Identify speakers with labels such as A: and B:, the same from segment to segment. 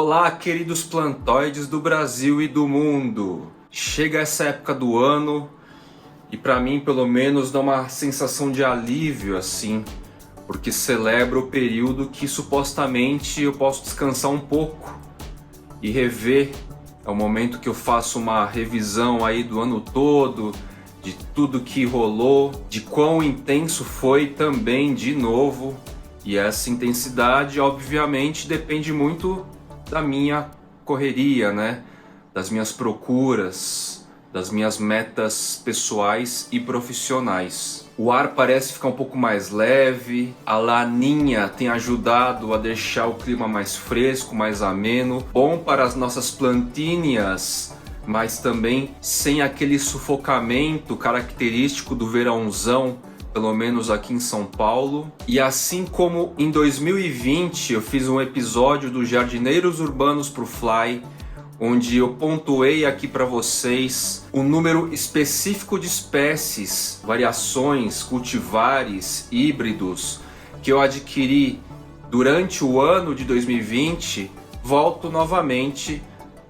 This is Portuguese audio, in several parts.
A: Olá, queridos plantóides do Brasil e do mundo! Chega essa época do ano e para mim, pelo menos, dá uma sensação de alívio assim, porque celebro o período que supostamente eu posso descansar um pouco e rever. É o momento que eu faço uma revisão aí do ano todo, de tudo que rolou, de quão intenso foi também de novo. E essa intensidade, obviamente, depende muito da minha correria, né? Das minhas procuras, das minhas metas pessoais e profissionais. O ar parece ficar um pouco mais leve, a laninha tem ajudado a deixar o clima mais fresco, mais ameno, bom para as nossas plantinhas, mas também sem aquele sufocamento característico do verãozão, pelo menos aqui em São Paulo. E assim como em 2020 eu fiz um episódio do Jardineiros Urbanos pro Fly, onde eu pontuei aqui para vocês um número específico de espécies, variações, cultivares, híbridos que eu adquiri durante o ano de 2020, volto novamente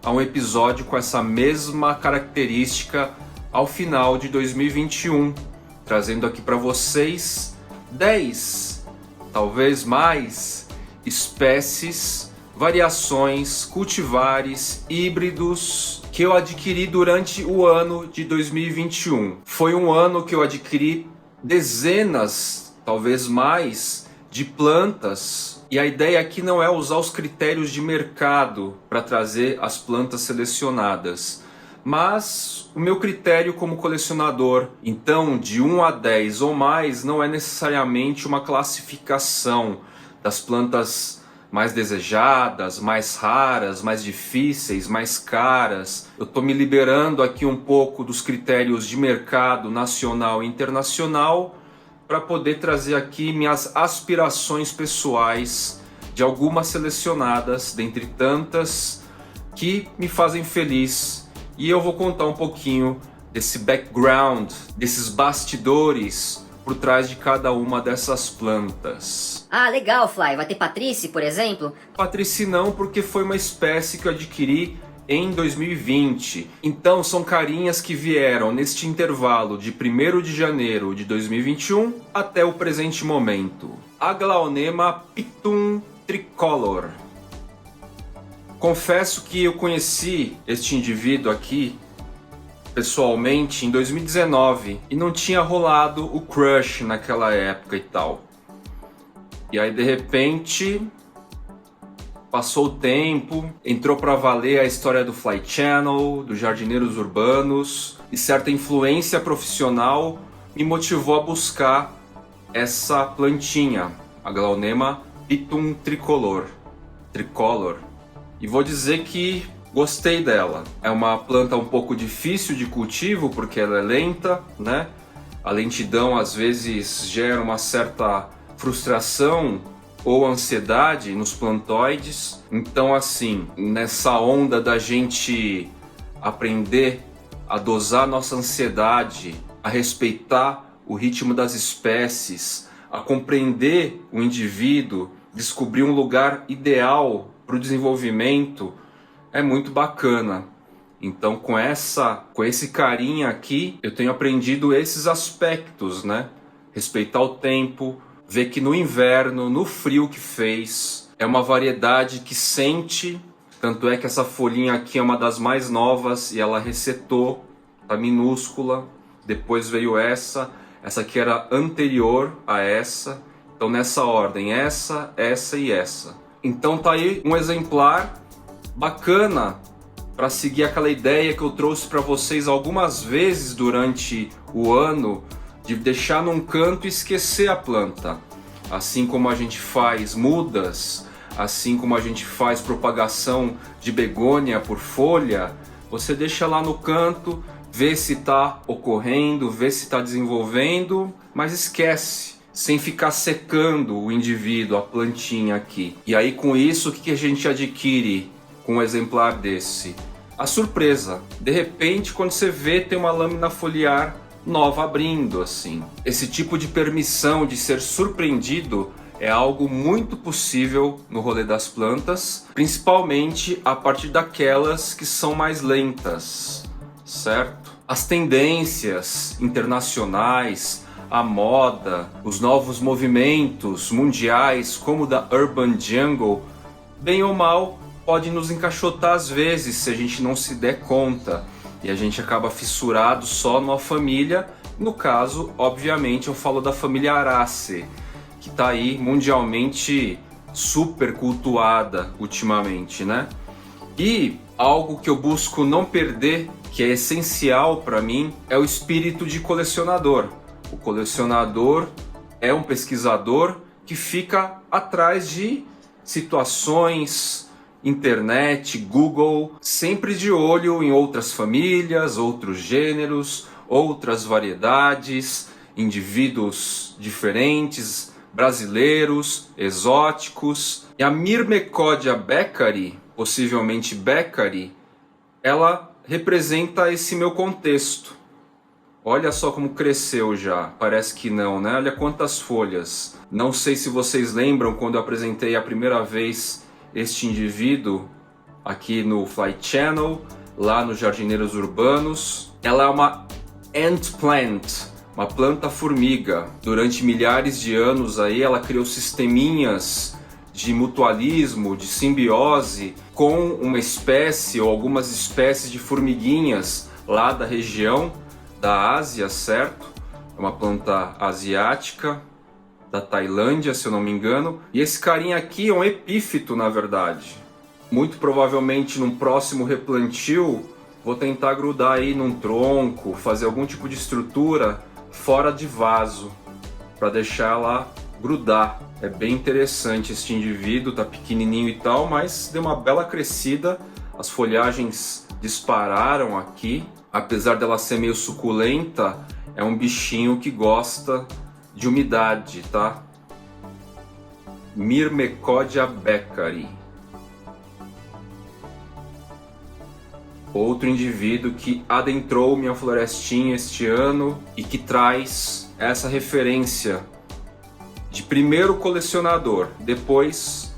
A: a um episódio com essa mesma característica ao final de 2021. Trazendo aqui para vocês 10, talvez mais, espécies, variações, cultivares, híbridos que eu adquiri durante o ano de 2021. Foi um ano que eu adquiri dezenas, talvez mais, de plantas. E a ideia aqui não é usar os critérios de mercado para trazer as plantas selecionadas, mas o meu critério como colecionador, então de 1 a 10 ou mais, não é necessariamente uma classificação das plantas mais desejadas, mais raras, mais difíceis, mais caras. Eu estou me liberando aqui um pouco dos critérios de mercado nacional e internacional para poder trazer aqui minhas aspirações pessoais de algumas selecionadas, dentre tantas, que me fazem feliz. E eu vou contar um pouquinho desse background, desses bastidores por trás de cada uma dessas plantas.
B: Ah, legal, Fly. Vai ter Patrice, por exemplo?
A: Patrice não, porque foi uma espécie que eu adquiri em 2020. Então são carinhas que vieram neste intervalo de 1º de janeiro de 2021 até o presente momento. Aglaonema pitum tricolor. Confesso que eu conheci este indivíduo aqui pessoalmente em 2019 e não tinha rolado o crush naquela época e tal. E aí de repente passou o tempo, entrou para valer a história do Fly Channel, dos Jardineiros Urbanos, e certa influência profissional me motivou a buscar essa plantinha, Aglaonema pitum tricolor. E vou dizer que gostei dela. É uma planta um pouco difícil de cultivo porque ela é lenta, né? A lentidão às vezes gera uma certa frustração ou ansiedade nos plantóides. Então assim, nessa onda da gente aprender a dosar nossa ansiedade, a respeitar o ritmo das espécies, a compreender o indivíduo, descobrir um lugar ideal para o desenvolvimento, é muito bacana. Então com esse carinho aqui, eu tenho aprendido esses aspectos, né? Respeitar o tempo, ver que no inverno, no frio que fez, é uma variedade que sente, tanto é que essa folhinha aqui é uma das mais novas e ela resetou, tá minúscula. Depois veio essa aqui era anterior a essa, então nessa ordem, essa e essa. Então tá aí um exemplar bacana para seguir aquela ideia que eu trouxe para vocês algumas vezes durante o ano, de deixar num canto e esquecer a planta. Assim como a gente faz mudas, assim como a gente faz propagação de begônia por folha, você deixa lá no canto, vê se está ocorrendo, vê se está desenvolvendo, mas esquece, sem ficar secando o indivíduo, a plantinha aqui. E aí com isso, o que a gente adquire com um exemplar desse? A surpresa. De repente, quando você vê, tem uma lâmina foliar nova abrindo, assim. Esse tipo de permissão de ser surpreendido é algo muito possível no rolê das plantas, principalmente a partir daquelas que são mais lentas, certo? As tendências internacionais, a moda, os novos movimentos mundiais, como o da Urban Jungle, bem ou mal, pode nos encaixotar às vezes se a gente não se der conta. E a gente acaba fissurado só numa família. No caso, obviamente, eu falo da família Arace, que está aí mundialmente super cultuada ultimamente, né? E algo que eu busco não perder, que é essencial para mim, é o espírito de colecionador. O colecionador é um pesquisador que fica atrás de situações, internet, Google, sempre de olho em outras famílias, outros gêneros, outras variedades, indivíduos diferentes, brasileiros, exóticos. E a Myrmecodia beckeri, possivelmente beckeri, ela representa esse meu contexto. Olha só como cresceu já, parece que não, né? Olha quantas folhas. Não sei se vocês lembram quando eu apresentei a primeira vez este indivíduo aqui no Fly Channel, lá nos Jardineiros Urbanos. Ela é uma ant plant, uma planta formiga. Durante milhares de anos aí ela criou sisteminhas de mutualismo, de simbiose com uma espécie ou algumas espécies de formiguinhas lá da região da Ásia, certo? É uma planta asiática, da Tailândia, se eu não me engano. E esse carinha aqui é um epífito, na verdade. Muito provavelmente num próximo replantio vou tentar grudar aí num tronco, fazer algum tipo de estrutura fora de vaso, para deixar ela grudar. É bem interessante este indivíduo, tá pequenininho e tal, mas deu uma bela crescida. As folhagens dispararam aqui. Apesar dela ser meio suculenta, é um bichinho que gosta de umidade, tá? Myrmecodia beckeri. Outro indivíduo que adentrou minha florestinha este ano e que traz essa referência de primeiro colecionador, depois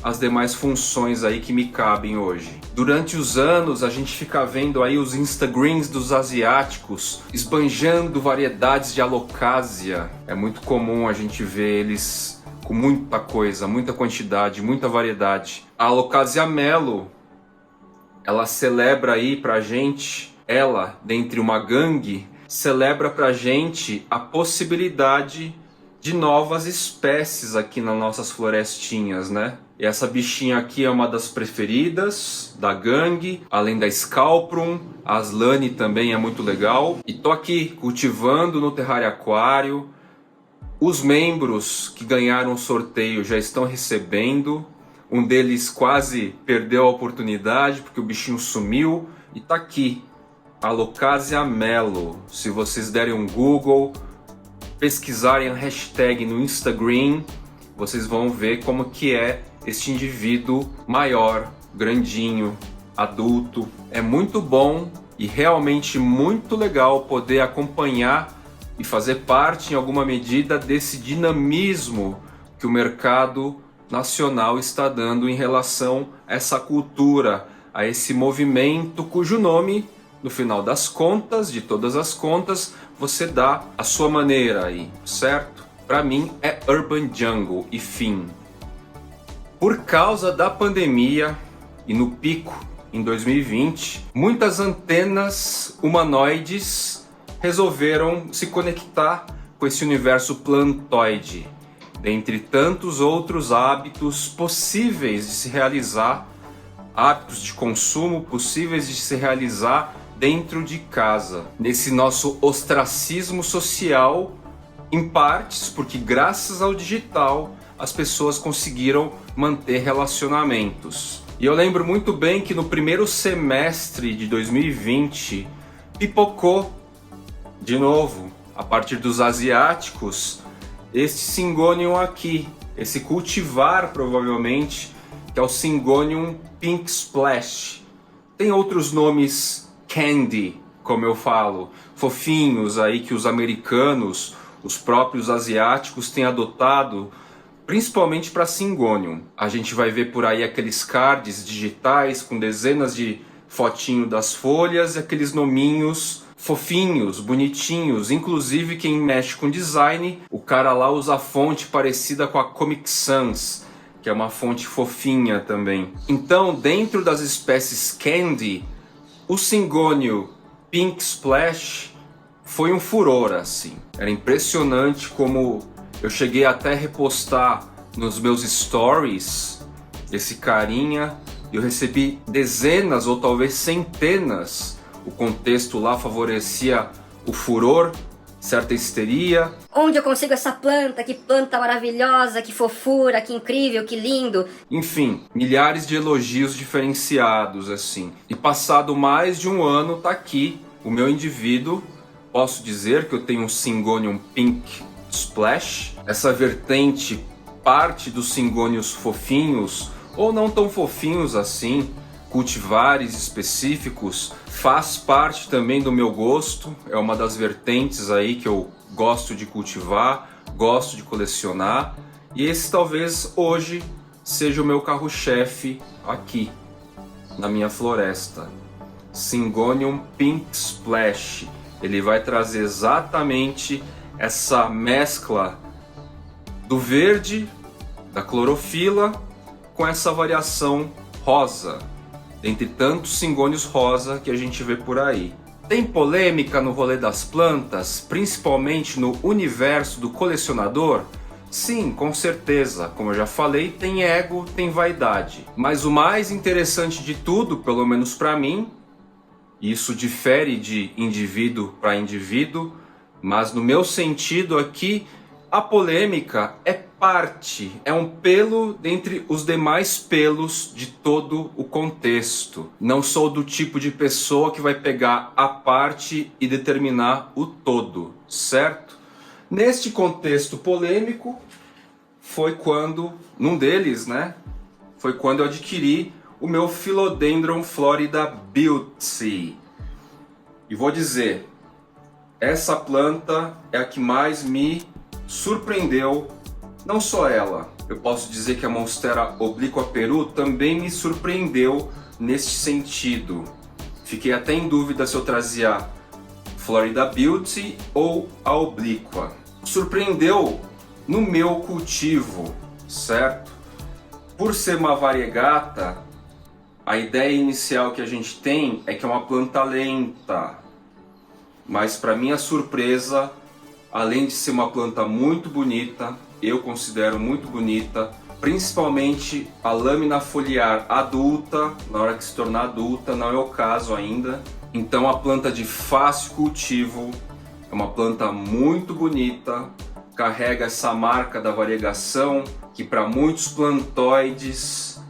A: as demais funções aí que me cabem hoje. Durante os anos a gente fica vendo aí os Instagrams dos asiáticos esbanjando variedades de alocasia. É muito comum a gente ver eles com muita coisa, muita quantidade, muita variedade. A alocasia melo, ela celebra aí pra gente, ela, dentre uma gangue, celebra pra gente a possibilidade de novas espécies aqui nas nossas florestinhas, né? E essa bichinha aqui é uma das preferidas da gangue, além da Scalprum, a Aslane também é muito legal. E tô aqui cultivando no terrário aquário. Os membros que ganharam o sorteio já estão recebendo. Um deles quase perdeu a oportunidade porque o bichinho sumiu. E tá aqui, Alocasia melo. Se vocês derem um Google, pesquisarem a hashtag no Instagram, vocês vão ver como que é este indivíduo maior, grandinho, adulto. É muito bom e realmente muito legal poder acompanhar e fazer parte em alguma medida desse dinamismo que o mercado nacional está dando em relação a essa cultura, a esse movimento cujo nome, no final das contas, de todas as contas, você dá a sua maneira aí, certo? Para mim é Urban Jungle e fim. Por causa da pandemia e no pico em 2020, muitas antenas humanoides resolveram se conectar com esse universo plantoide, dentre tantos outros hábitos possíveis de se realizar, hábitos de consumo possíveis de se realizar dentro de casa, nesse nosso ostracismo social, em partes porque graças ao digital as pessoas conseguiram manter relacionamentos. E eu lembro muito bem que no primeiro semestre de 2020 pipocou de novo, a partir dos asiáticos, este Syngonium aqui, esse cultivar provavelmente, que é o Syngonium Pink Splash. Tem outros nomes candy, como eu falo, fofinhos aí que os americanos, os próprios asiáticos têm adotado principalmente para Syngonium. A gente vai ver por aí aqueles cards digitais com dezenas de fotinho das folhas e aqueles nominhos fofinhos, bonitinhos. Inclusive quem mexe com design, o cara lá usa a fonte parecida com a Comic Sans, que é uma fonte fofinha também. Então, dentro das espécies Candy, o Syngonium Pink Splash foi um furor, assim. Era impressionante como eu cheguei até a repostar nos meus stories esse carinha. Eu recebi dezenas ou talvez centenas. O contexto lá favorecia o furor, certa histeria.
B: Onde eu consigo essa planta? Que planta maravilhosa, que fofura, que incrível, que lindo.
A: Enfim, milhares de elogios diferenciados, assim. E passado mais de um ano, tá aqui o meu indivíduo. Posso dizer que eu tenho um Syngonium Pink Splash. Essa vertente parte dos Syngoniums fofinhos, ou não tão fofinhos assim, cultivares específicos, faz parte também do meu gosto. É uma das vertentes aí que eu gosto de cultivar, gosto de colecionar. E esse talvez hoje seja o meu carro-chefe aqui na minha floresta. Syngonium Pink Splash. Ele vai trazer exatamente essa mescla do verde, da clorofila, com essa variação rosa, dentre tantos Syngoniums rosa que a gente vê por aí. Tem polêmica no rolê das plantas, principalmente no universo do colecionador? Sim, com certeza. Como eu já falei, tem ego, tem vaidade. Mas o mais interessante de tudo, pelo menos para mim, e isso difere de indivíduo para indivíduo, mas no meu sentido aqui, a polêmica é parte, é um pelo dentre os demais pelos de todo o contexto. Não sou do tipo de pessoa que vai pegar a parte e determinar o todo, certo? Neste contexto polêmico, foi quando, num deles, né? Foi quando eu adquiri o meu Philodendron Florida Beauty. E vou dizer, essa planta é a que mais me surpreendeu. Não só ela, eu posso dizer que a Monstera Obliqua Peru também me surpreendeu neste sentido. Fiquei até em dúvida se eu trazia Florida Beauty ou a Obliqua. Surpreendeu no meu cultivo, certo? Por ser uma variegata, a ideia inicial que a gente tem é que é uma planta lenta. Mas para minha surpresa, além de ser uma planta muito bonita, eu considero muito bonita, principalmente a lâmina foliar adulta, na hora que se tornar adulta, não é o caso ainda. Então a planta de fácil cultivo, é uma planta muito bonita, carrega essa marca da variegação, que para muitos plantoides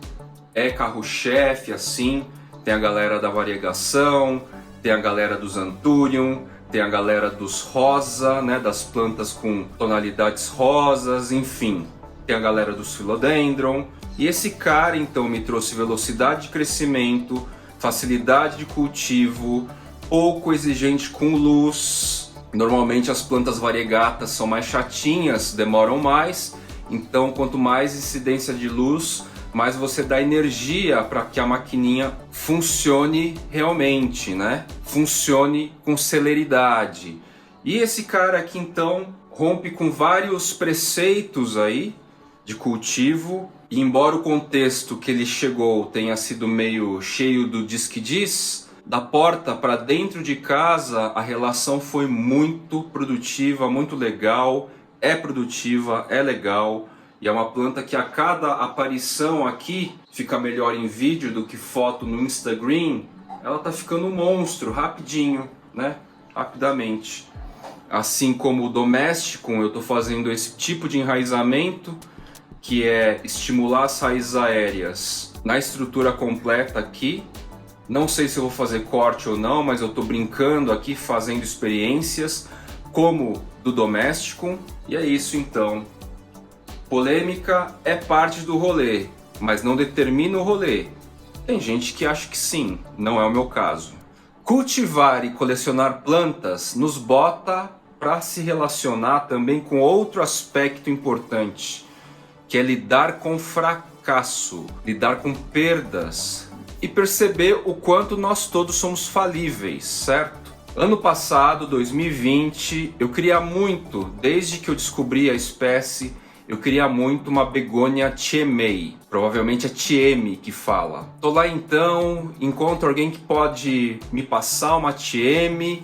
A: é carro-chefe, assim. Tem a galera da variegação, tem a galera dos Anthurium, tem a galera dos rosa, né, das plantas com tonalidades rosas, enfim. Tem a galera dos Philodendron. E esse cara, então, me trouxe velocidade de crescimento, facilidade de cultivo, pouco exigente com luz. Normalmente as plantas variegatas são mais chatinhas, demoram mais. Então, quanto mais incidência de luz, mais você dá energia para que a maquininha funcione realmente, né? Funcione com celeridade. E esse cara aqui então rompe com vários preceitos aí de cultivo. E embora o contexto que ele chegou tenha sido meio cheio do diz que diz, da porta para dentro de casa a relação foi muito produtiva, muito legal. É produtiva, é legal. E é uma planta que a cada aparição aqui fica melhor em vídeo do que foto no Instagram. Ela tá ficando um monstro, rapidinho, né? Rapidamente. Assim como o Domesticum, eu tô fazendo esse tipo de enraizamento, que é estimular as raízes aéreas na estrutura completa aqui. Não sei se eu vou fazer corte ou não, mas eu tô brincando aqui, fazendo experiências, como do Domesticum. E é isso então. Polêmica é parte do rolê, mas não determina o rolê. Tem gente que acha que sim, não é o meu caso. Cultivar e colecionar plantas nos bota para se relacionar também com outro aspecto importante, que é lidar com fracasso, lidar com perdas e perceber o quanto nós todos somos falíveis, certo? Ano passado, 2020, eu queria muito, desde que eu descobri a espécie, eu queria muito uma begônia Chiemei, provavelmente é Chieme que fala. Tô lá então, encontro alguém que pode me passar uma Chieme,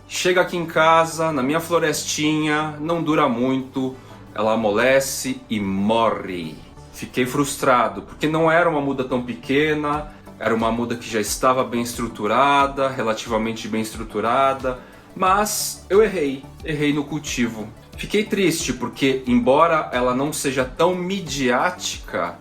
A: chega aqui em casa, na minha florestinha, não dura muito, ela amolece e morre. Fiquei frustrado, porque não era uma muda tão pequena, era uma muda que já estava bem estruturada, relativamente bem estruturada, mas eu errei no cultivo. Fiquei triste porque, embora ela não seja tão midiática,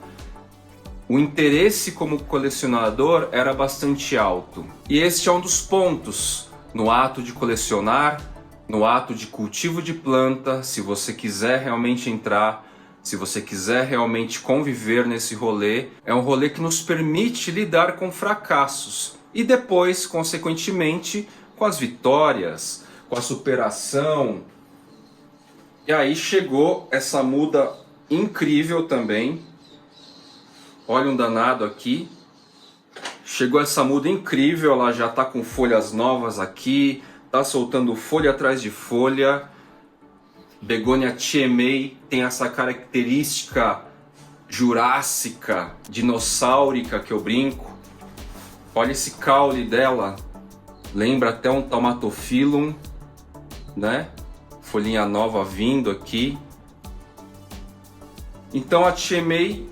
A: o interesse como colecionador era bastante alto. E este é um dos pontos no ato de colecionar, no ato de cultivo de planta, se você quiser realmente entrar, se você quiser realmente conviver nesse rolê, é um rolê que nos permite lidar com fracassos e depois, consequentemente, com as vitórias, com a superação. E aí chegou essa muda incrível também. Olha um danado aqui. Chegou essa muda incrível, ela já está com folhas novas aqui, está soltando folha atrás de folha. Begônia Chiemei tem essa característica jurássica, dinossáurica que eu brinco. Olha esse caule dela, lembra até um Tomatophyllum, né? Folhinha nova vindo aqui. Então a Chiemei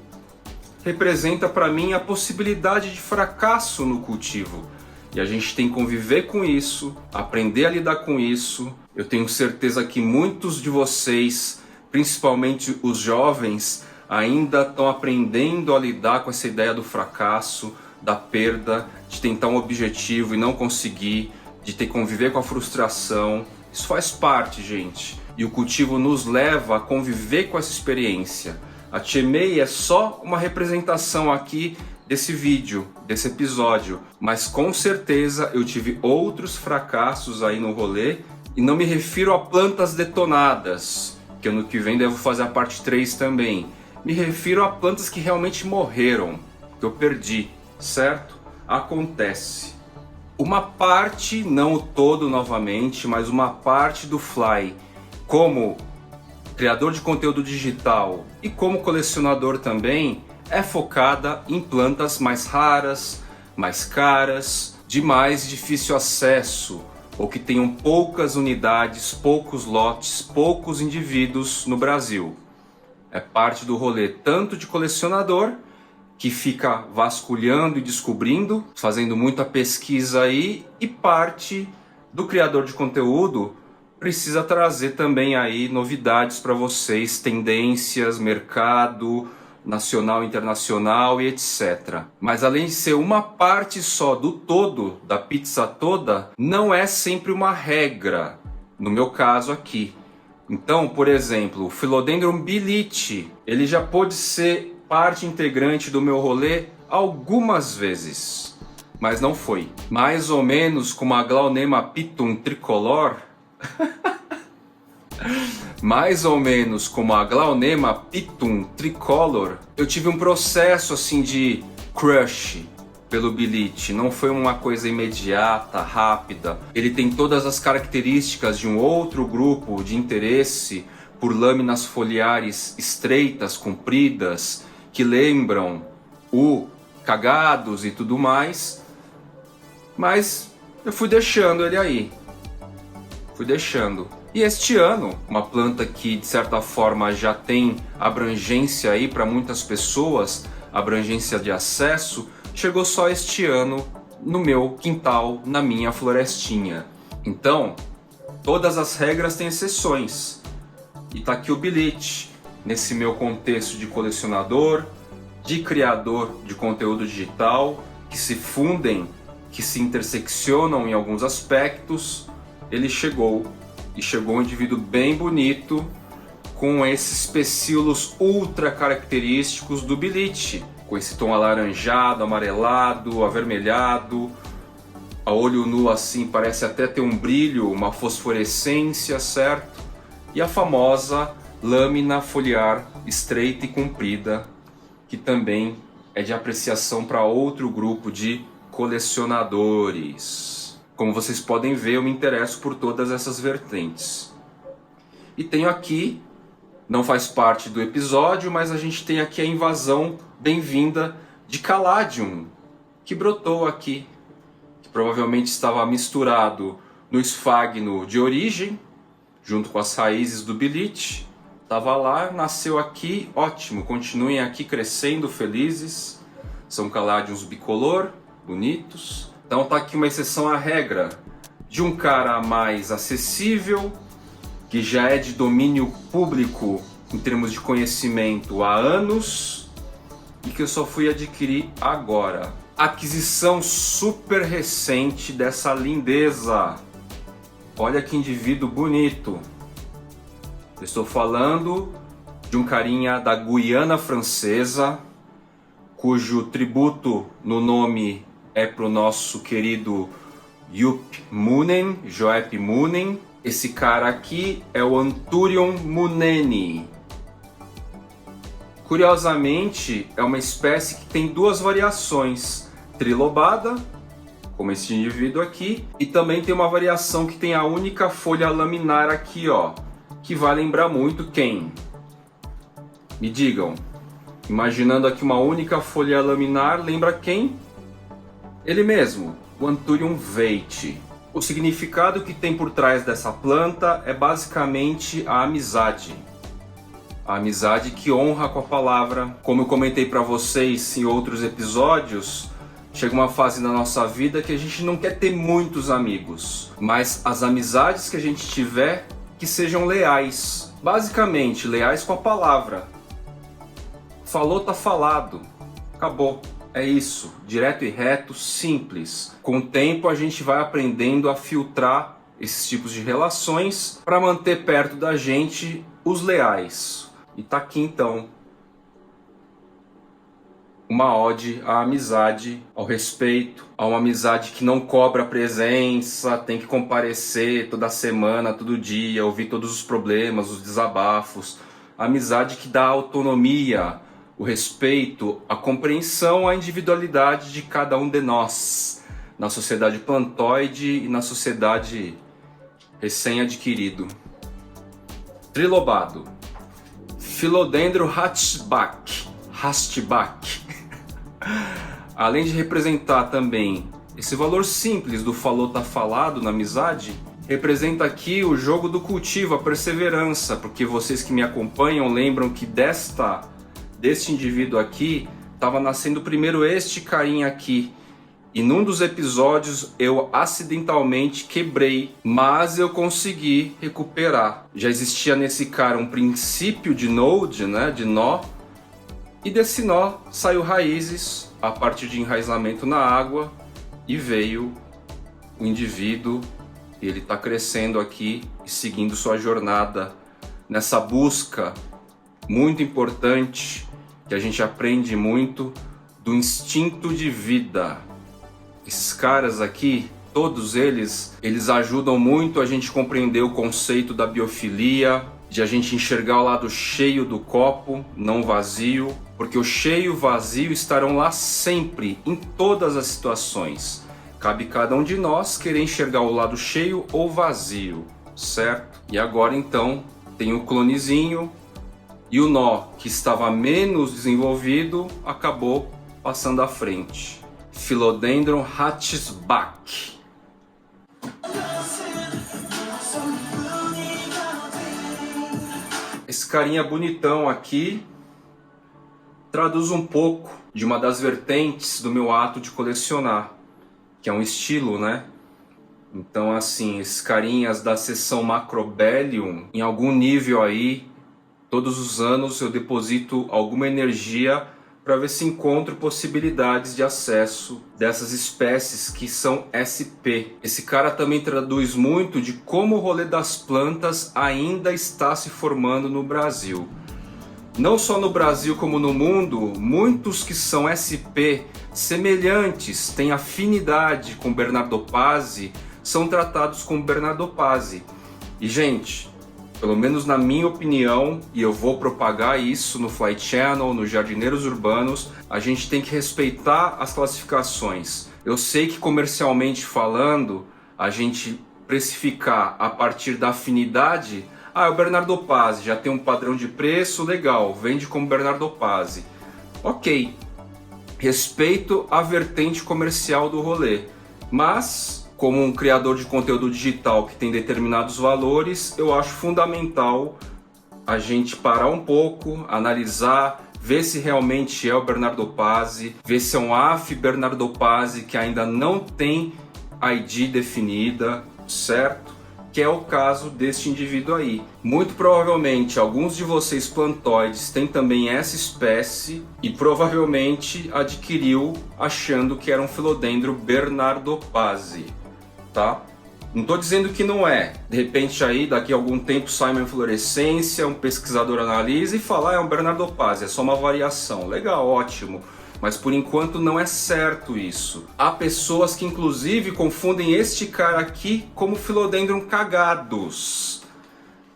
A: representa para mim a possibilidade de fracasso no cultivo. E a gente tem que conviver com isso, aprender a lidar com isso. Eu tenho certeza que muitos de vocês, principalmente os jovens, ainda estão aprendendo a lidar com essa ideia do fracasso, da perda, de tentar um objetivo e não conseguir, de ter que conviver com a frustração. Isso faz parte, gente. E o cultivo nos leva a conviver com essa experiência. A Chiemei é só uma representação aqui desse vídeo, desse episódio, mas com certeza eu tive outros fracassos aí no rolê, e não me refiro a plantas detonadas, que ano que vem devo fazer a parte 3 também. Me refiro a plantas que realmente morreram, que eu perdi, certo? Acontece. Uma parte, não o todo novamente, mas uma parte do Fly, como criador de conteúdo digital e como colecionador também, é focada em plantas mais raras, mais caras, de mais difícil acesso, ou que tenham poucas unidades, poucos lotes, poucos indivíduos no Brasil. É parte do rolê tanto de colecionador, que fica vasculhando e descobrindo, fazendo muita pesquisa aí, e parte do criador de conteúdo precisa trazer também aí novidades para vocês, tendências, mercado nacional, internacional e etc. Mas além de ser uma parte só do todo, da pizza toda, não é sempre uma regra, no meu caso aqui. Então, por exemplo, o Philodendron Bilite, ele já pôde ser parte integrante do meu rolê algumas vezes, mas não foi. Mais ou menos como a Glaonema Pitum Tricolor, mais ou menos como a Glaonema Pitum Tricolor, eu tive um processo assim de crush pelo Bilite. Não foi uma coisa imediata, rápida. Ele tem todas as características de um outro grupo de interesse por lâminas foliares estreitas, compridas, que lembram o cagados e tudo mais. Mas eu fui deixando ele aí. Fui deixando. E este ano, uma planta que de certa forma já tem abrangência aí para muitas pessoas, abrangência de acesso, chegou só este ano no meu quintal, na minha florestinha. Então, todas as regras têm exceções. E tá aqui o Bilite, nesse meu contexto de colecionador, de criador de conteúdo digital, que se fundem, que se interseccionam em alguns aspectos. Ele chegou, e chegou um indivíduo bem bonito, com esses pecíolos ultra característicos do Bilite, com esse tom alaranjado, amarelado, avermelhado, a olho nu assim parece até ter um brilho, uma fosforescência, certo? E a famosa lâmina foliar estreita e comprida, que também é de apreciação para outro grupo de colecionadores. Como vocês podem ver, eu me interesso por todas essas vertentes. E tenho aqui, não faz parte do episódio, mas a gente tem aqui a invasão bem-vinda de Caladium, que brotou aqui, que provavelmente estava misturado no esfagno de origem, junto com as raízes do Bilite. Estava lá, nasceu aqui, ótimo, continuem aqui crescendo, felizes. São Caladiums bicolor, bonitos. Então tá aqui uma exceção à regra de um cara mais acessível, que já é de domínio público em termos de conhecimento há anos e que eu só fui adquirir agora. Aquisição super recente dessa lindeza. Olha que indivíduo bonito. Eu estou falando de um carinha da Guiana Francesa, cujo tributo no nome é para o nosso querido Joep Munen. Esse cara aqui é o Anthurion muneni. Curiosamente, é uma espécie que tem duas variações, trilobada, como esse indivíduo aqui, e também tem uma variação que tem a única folha laminar aqui, ó, que vai lembrar muito quem? Me digam. Imaginando aqui uma única folha laminar, lembra quem? Ele mesmo, o Anthurium veiti. O significado que tem por trás dessa planta é basicamente a amizade. A amizade que honra com a palavra. Como eu comentei para vocês em outros episódios, chega uma fase na nossa vida que a gente não quer ter muitos amigos, mas as amizades que a gente tiver, que sejam leais. Basicamente, leais com a palavra. Falou, tá falado. Acabou. É isso. Direto e reto, simples. Com o tempo a gente vai aprendendo a filtrar esses tipos de relações para manter perto da gente os leais. E tá aqui então uma ode à amizade, ao respeito, a uma amizade que não cobra presença, tem que comparecer toda semana, todo dia, ouvir todos os problemas, os desabafos. A amizade que dá autonomia, o respeito, a compreensão, a individualidade de cada um de nós, na sociedade plantoide e na sociedade recém-adquirido. Trilobado. Philodendron hastback. Além de representar também esse valor simples do falou tá falado na amizade, representa aqui o jogo do cultivo, a perseverança, porque vocês que me acompanham lembram que deste indivíduo aqui estava nascendo primeiro este carinha aqui. E num dos episódios eu acidentalmente quebrei, mas eu consegui recuperar. Já existia nesse cara um princípio de node, né, de nó, e desse nó saiu raízes a partir de enraizamento na água e veio o indivíduo. Ele está crescendo aqui e seguindo sua jornada nessa busca muito importante, que a gente aprende muito, do instinto de vida. Esses caras aqui, todos eles ajudam muito a gente compreender o conceito da biofilia, de a gente enxergar o lado cheio do copo, não vazio, porque o cheio e o vazio estarão lá sempre, em todas as situações. Cabe cada um de nós querer enxergar o lado cheio ou vazio, certo? E agora então tem o clonezinho e o nó que estava menos desenvolvido acabou passando à frente. Philodendron hastback. Esse carinha bonitão aqui traduz um pouco de uma das vertentes do meu ato de colecionar, que é um estilo, né? Então assim, esses carinhas da seção Macrobellium, em algum nível aí, todos os anos eu deposito alguma energia para ver se encontro possibilidades de acesso dessas espécies que são SP. Esse cara também traduz muito de como o rolê das plantas ainda está se formando no Brasil. Não só no Brasil como no mundo, muitos que são SP semelhantes, têm afinidade com Bernardopase, são tratados como Bernardopase. E gente, pelo menos na minha opinião, e eu vou propagar isso no Fly Channel, nos Jardineiros Urbanos, a gente tem que respeitar as classificações. Eu sei que comercialmente falando, a gente precificar a partir da afinidade, é o Bernardo Pazzi, já tem um padrão de preço, legal, vende como Bernardo Pazzi. Ok, respeito a vertente comercial do rolê, mas como um criador de conteúdo digital que tem determinados valores, eu acho fundamental a gente parar um pouco, analisar, ver se realmente é o Bernardo Pazzi, ver se é um AF Bernardo Pazzi que ainda não tem ID definida, certo? Que é o caso deste indivíduo aí. Muito provavelmente alguns de vocês plantoides têm também essa espécie e provavelmente adquiriu achando que era um Philodendron Bernardo Pazzi, tá? Não estou dizendo que não é. De repente aí, daqui a algum tempo sai uma inflorescência, um pesquisador analisa e fala, é um Bernardo Pazzi, é só uma variação. Legal, ótimo. Mas por enquanto não é certo isso. Há pessoas que inclusive confundem este cara aqui como Philodendron cagados.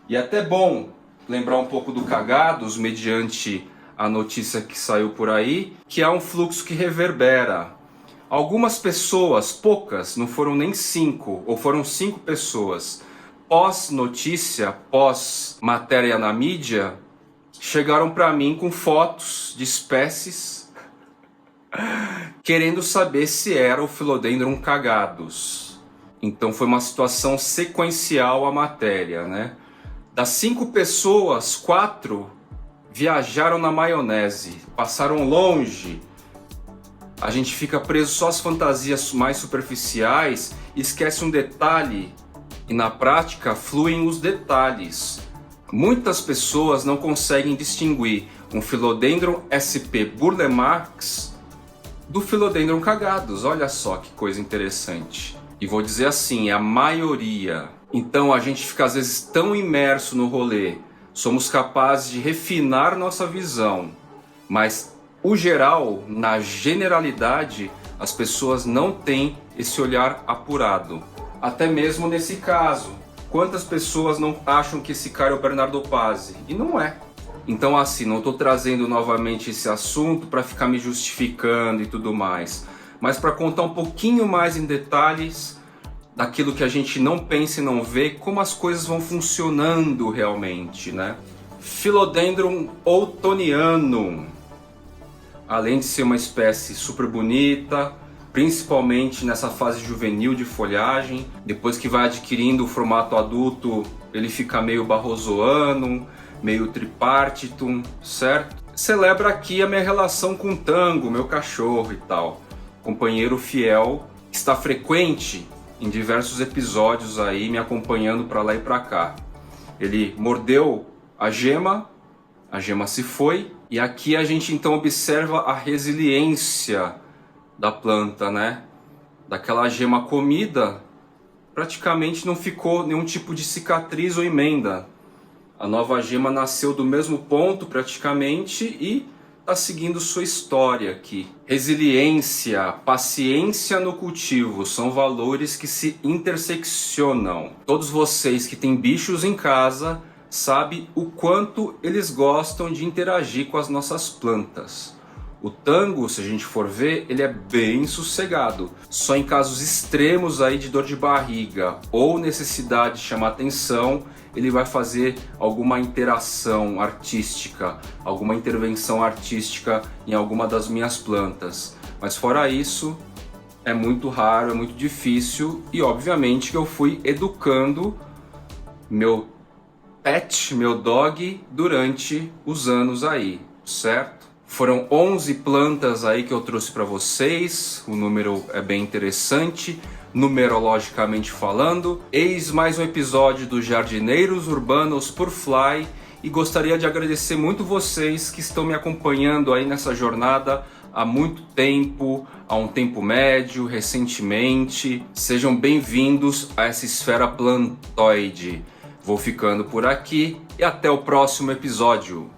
A: E é até bom lembrar um pouco do cagados mediante a notícia que saiu por aí, que há um fluxo que reverbera. Algumas pessoas, poucas, não foram nem 5, ou foram 5 pessoas, pós-notícia, pós-matéria na mídia, chegaram para mim com fotos de espécies querendo saber se era o Philodendron cagados. Então foi uma situação sequencial a matéria, né? Das 5 pessoas, 4 viajaram na maionese, passaram longe. A gente fica preso só às fantasias mais superficiais e esquece um detalhe, e na prática fluem os detalhes. Muitas pessoas não conseguem distinguir um Philodendron SP Burlemax do Philodendron cagados. Olha só que coisa interessante. E vou dizer assim, a maioria. Então a gente fica às vezes tão imerso no rolê, somos capazes de refinar nossa visão, mas o geral, na generalidade, as pessoas não têm esse olhar apurado. Até mesmo nesse caso, quantas pessoas não acham que esse cara é o Bernardo Pazzi? E não é. Então assim, não estou trazendo novamente esse assunto para ficar me justificando e tudo mais, mas para contar um pouquinho mais em detalhes daquilo que a gente não pensa e não vê, como as coisas vão funcionando realmente, né? Philodendron outonniano, além de ser uma espécie super bonita, principalmente nessa fase juvenil de folhagem, depois que vai adquirindo o formato adulto, ele fica meio barrosoano, meio tripartitum, certo? Celebra aqui a minha relação com o Tango, meu cachorro e tal, companheiro fiel, que está frequente em diversos episódios aí, me acompanhando para lá e para cá. Ele mordeu a gema se foi, e aqui a gente então observa a resiliência da planta, né? Daquela gema comida, praticamente não ficou nenhum tipo de cicatriz ou emenda. A nova gema nasceu do mesmo ponto praticamente e está seguindo sua história aqui. Resiliência, paciência no cultivo são valores que se interseccionam. Todos vocês que têm bichos em casa sabem o quanto eles gostam de interagir com as nossas plantas. O Tango, se a gente for ver, ele é bem sossegado. Só em casos extremos aí de dor de barriga ou necessidade de chamar atenção, ele vai fazer alguma interação artística, alguma intervenção artística em alguma das minhas plantas. Mas fora isso, é muito raro, é muito difícil e obviamente que eu fui educando meu pet, meu dog, durante os anos aí, certo? Foram 11 plantas aí que eu trouxe para vocês, o número é bem interessante, numerologicamente falando. Eis mais um episódio do Jardineiros Urbanos por Fly e gostaria de agradecer muito vocês que estão me acompanhando aí nessa jornada há muito tempo, há um tempo médio, recentemente. Sejam bem-vindos a essa esfera plantoide. Vou ficando por aqui e até o próximo episódio.